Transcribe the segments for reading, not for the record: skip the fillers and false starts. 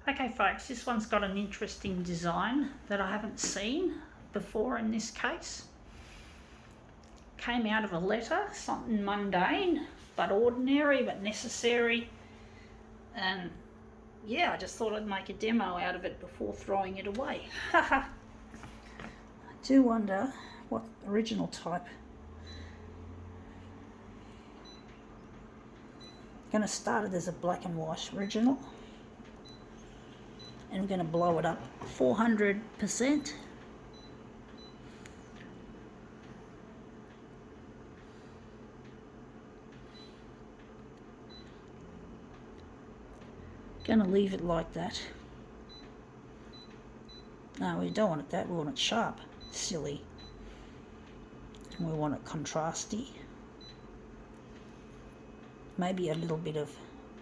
Okay folks, this one's got an interesting design that I haven't seen before in this case. Came out of a letter, something mundane but ordinary but necessary, and yeah, I just thought I'd make a demo out of it before throwing it away. I do wonder what original type. Going to start it as a black and white original, and I'm going to blow it up 400%. Going to leave it like that. No, we don't want it that, we want it sharp, silly. And we want it contrasty. Maybe a little bit of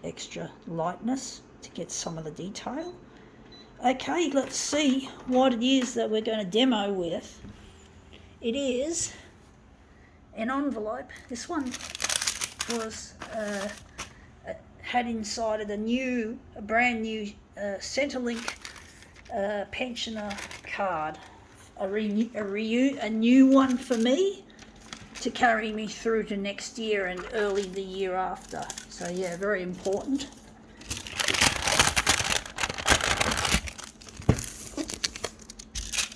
extra lightness to get some of the detail. Okay, let's see what it is that we're going to demo with. It is an envelope. This one was had inside it a brand new Centrelink pensioner card, a new one for me to carry me through to next year and early the year after. So yeah, very important.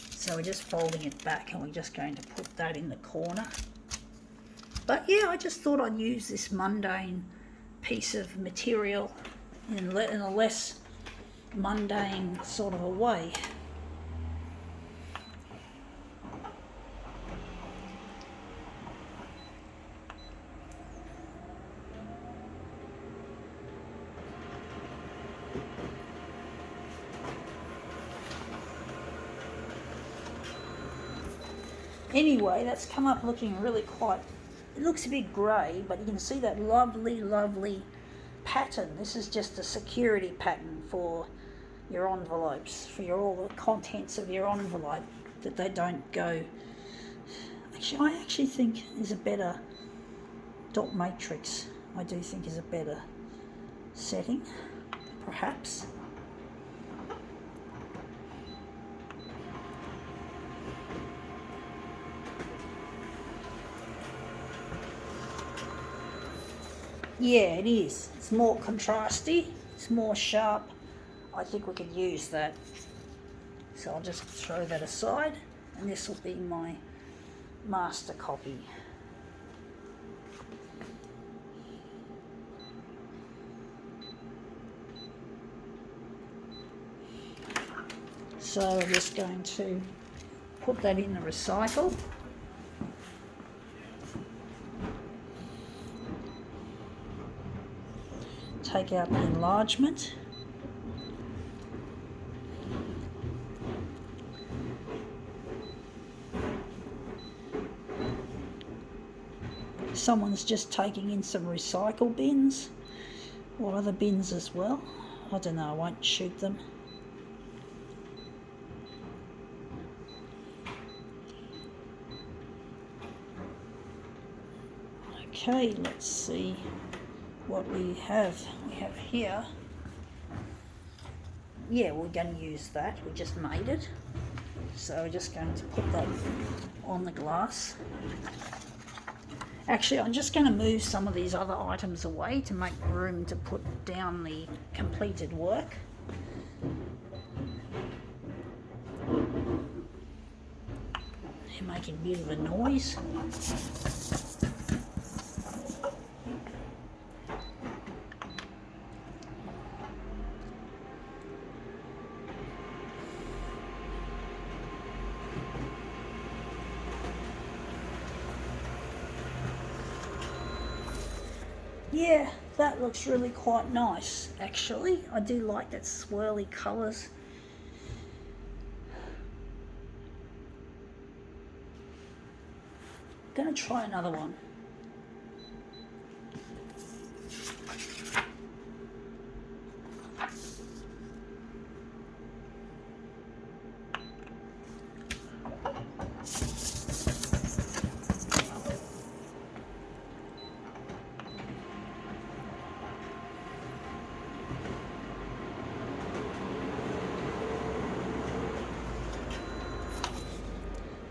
So we're just folding it back and we're just going to put that in the corner. But yeah, I just thought I'd use this mundane piece of material in a less mundane sort of a way. Anyway, that's come up looking really quite, it looks a bit grey, but you can see that lovely pattern. This is just a security pattern for your envelopes, for all the contents of your envelope, that they don't go. Actually, I actually think is a better dot matrix. I do think is a better setting, perhaps. Yeah, it is. It's more contrasty, it's more sharp. I think we could use that. So I'll just throw that aside, and this will be my master copy. So I'm just going to put that in the recycle. Take out the enlargement. Someone's just taking in some recycle bins, or other bins as well. I don't know, I won't shoot them. Okay, let's see what we have. We have here, yeah, we're going to use that. We just made it, so we're just going to put that on the glass. Actually, I'm just going to move some of these other items away to make room to put down the completed work. They're making a bit of a noise. Yeah, that looks really quite nice, actually. I do like that swirly colours. Gonna try another one.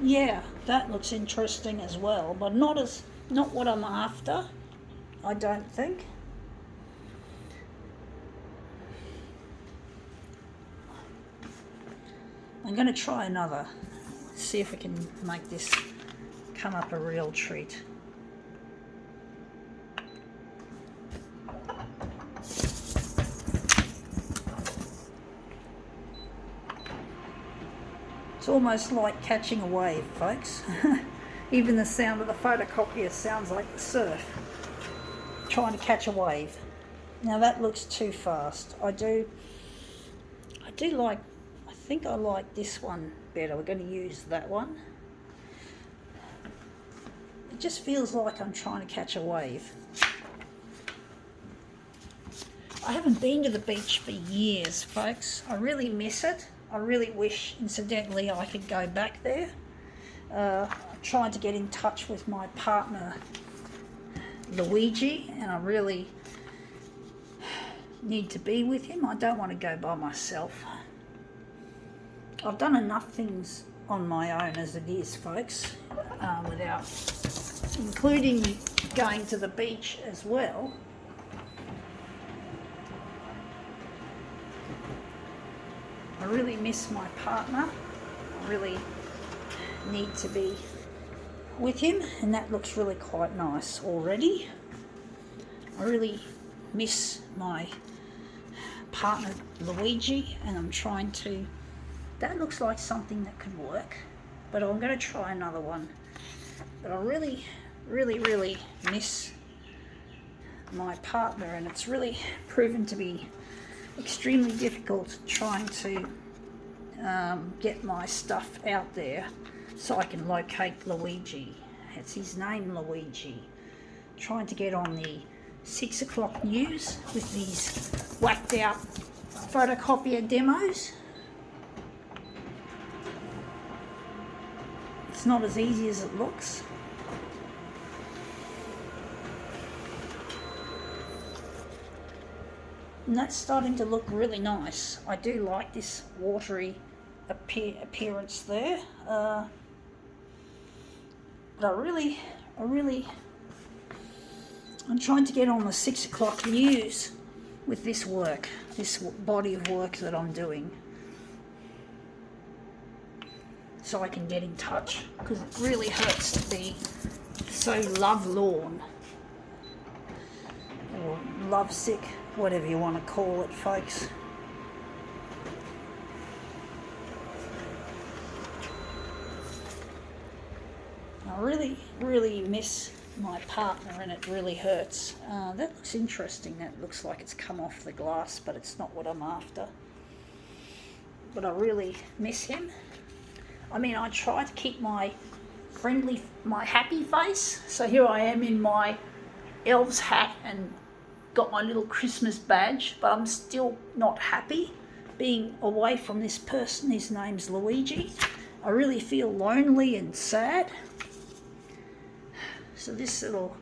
Yeah, that looks interesting as well, but not what I'm after, I don't think. I'm going to try another. See if we can make this come up a real treat. It's almost like catching a wave, folks. Even the sound of the photocopier sounds like the surf. Trying to catch a wave. Now that looks too fast. I think I like this one better. We're going to use that one. It just feels like I'm trying to catch a wave. I haven't been to the beach for years, folks. I really miss it. I really wish, incidentally, I could go back there. I tried to get in touch with my partner, Luigi, and I really need to be with him. I don't want to go by myself. I've done enough things on my own as it is, folks, without including going to the beach as well. I really miss my partner. I really need to be with him, and that looks really quite nice already. I really miss my partner Luigi, and I'm trying to... That looks like something that could work, but I'm going to try another one. But I really, really, really miss my partner, and it's really proven to be extremely difficult trying to get my stuff out there so I can locate Luigi. It's his name, Luigi. Trying to get on the 6 o'clock news with these whacked out photocopier demos. It's not as easy as it looks. And that's starting to look really nice. I do like this watery appearance there. But I'm trying to get on the 6 o'clock news with this work, this body of work that I'm doing. So I can get in touch, because it really hurts to be so lovelorn or lovesick, whatever you want to call it, folks. I really, really miss my partner, and it really hurts. That looks interesting. That looks like it's come off the glass, but it's not what I'm after. But I really miss him. I mean, I try to keep my happy face. So here I am in my elf's hat and got my little Christmas badge, but I'm still not happy being away from this person. His name's Luigi. I really feel lonely and sad. So this little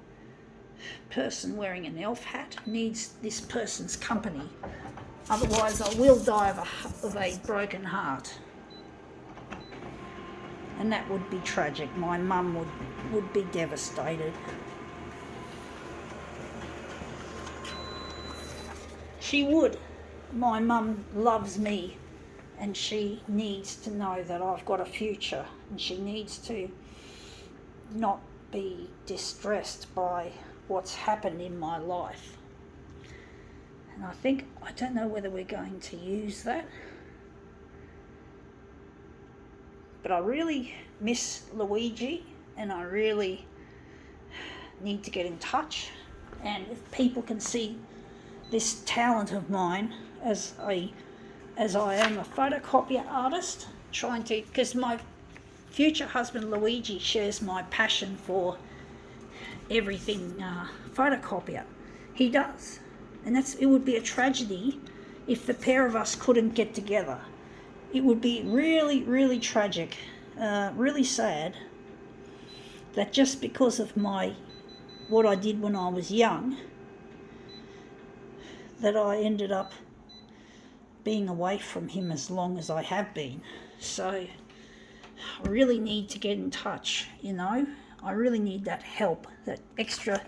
person wearing an elf hat needs this person's company. Otherwise I will die of a broken heart. And that would be tragic. My mum would be devastated. She would. My mum loves me, and she needs to know that I've got a future, and she needs to not be distressed by what's happened in my life. And I don't know whether we're going to use that, but I really miss Luigi, and I really need to get in touch. And if people can see this talent of mine as I am a photocopier artist, trying to, because my future husband Luigi shares my passion for everything photocopier. He does, and it would be a tragedy if the pair of us couldn't get together. It would be really, really tragic, really sad, that just because of what I did when I was young, that I ended up being away from him as long as I have been. So I really need to get in touch, you know. I really need that help, that extra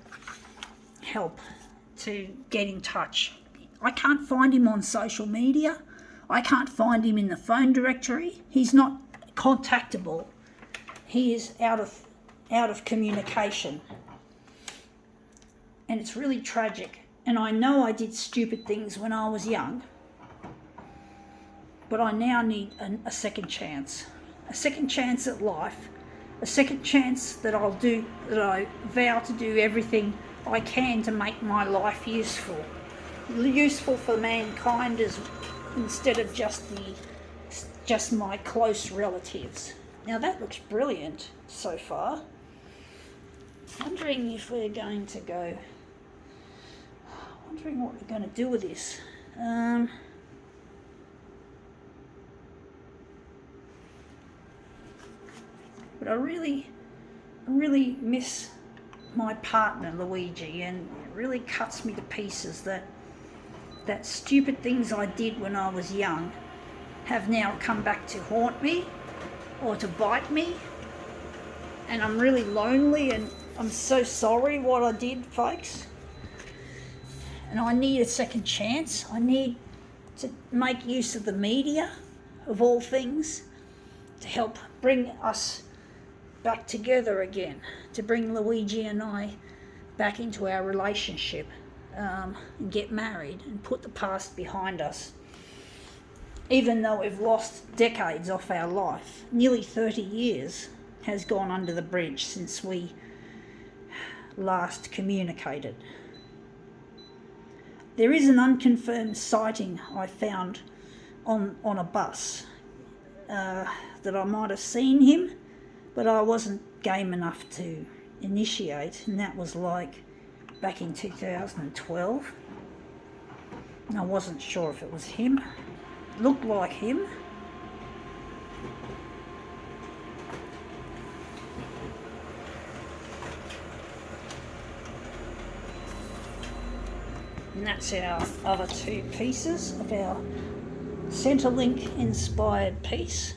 help to get in touch. I can't find him on social media. I can't find him in the phone directory. He's not contactable. He is out of communication. And it's really tragic. And I know I did stupid things when I was young, but I now need a second chance. A second chance at life. A second chance that I vow to do everything I can to make my life useful. Useful for mankind instead of just my close relatives. Now that looks brilliant so far. Wondering if we're going to go... Wondering what we're going to do with this. But I really miss my partner Luigi, and it really cuts me to pieces that stupid things I did when I was young have now come back to haunt me or to bite me, and I'm really lonely, and I'm so sorry what I did, folks. And I need a second chance. I need to make use of the media, of all things, to help bring us back together again, to bring Luigi and I back into our relationship, and get married and put the past behind us. Even though we've lost decades off our life, nearly 30 years has gone under the bridge since we last communicated. There is an unconfirmed sighting I found on a bus that I might have seen him, but I wasn't game enough to initiate, and that was like back in 2012. And I wasn't sure if it was him. It looked like him. And that's our other two pieces of our Centrelink inspired piece.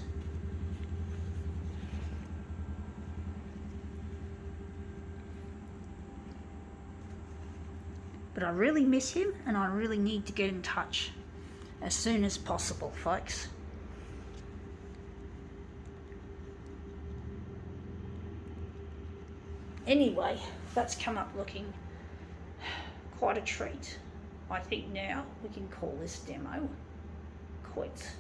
But I really miss him, and I really need to get in touch as soon as possible, folks. Anyway, that's come up looking quite a treat. I think now we can call this demo quits.